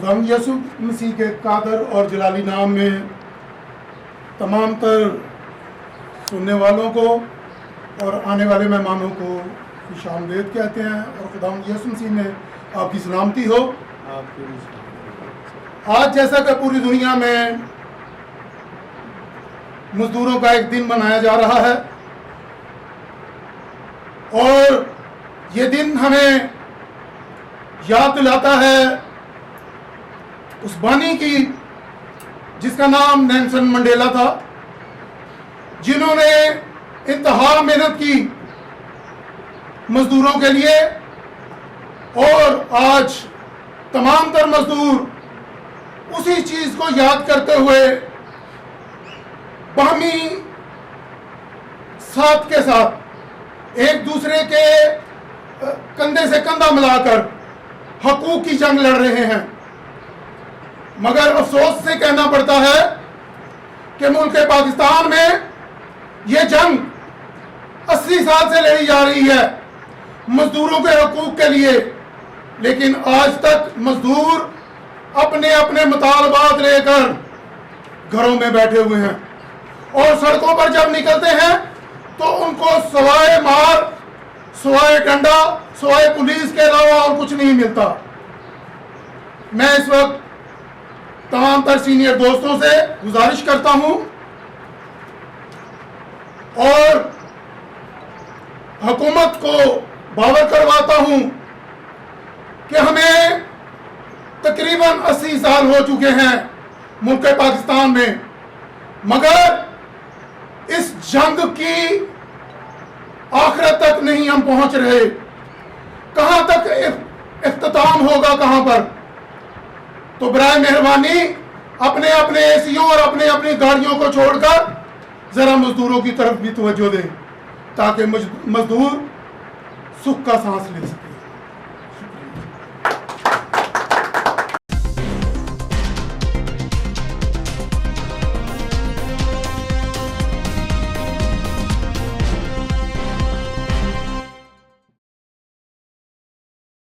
खुदाम यसु मसीह के कादर और जलाली नाम में तमाम तर सुनने वालों को और आने वाले मेहमानों को खुशामदीद कहते हैं और खुदाम यसु मसीह में आपकी सलामती हो। आज जैसा कि पूरी दुनिया में मजदूरों का एक दिन मनाया जा रहा है और ये दिन हमें याद दिलाता है उस बानी की जिसका नाम नेल्सन मंडेला था, जिन्होंने इंतहा मेहनत की मजदूरों के लिए। और आज तमाम तर मजदूर उसी चीज को याद करते हुए बाहमी साथ के साथ एक दूसरे के कंधे से कंधा मिलाकर हकूक की जंग लड़ रहे हैं। मगर अफसोस से कहना पड़ता है कि मुल्क पाकिस्तान में यह जंग 80 साल से लड़ी जा रही है मजदूरों के हकूक के लिए, लेकिन आज तक मजदूर अपने अपने मुतालबात लेकर घरों में बैठे हुए हैं और सड़कों पर जब निकलते हैं तो उनको सवाए मार, सवाए डंडा, सवाए पुलिस के अलावा और कुछ नहीं मिलता। मैं इस वक्त तमाम तर सीनियर दोस्तों से गुजारिश करता हूं और हुकूमत को बावर करवाता हूं कि हमें तकरीबन 80 साल हो चुके हैं मुल्क पाकिस्तान में, मगर इस जंग की आखिरत तक नहीं हम पहुंच रहे। कहां तक इख्तिताम होगा, कहां पर? तो बराए मेहरबानी अपने अपने एसीओ और अपने अपनी गाड़ियों को छोड़कर जरा मजदूरों की तरफ भी तवज्जो दें ताकि मजदूर सुख का सांस ले सके।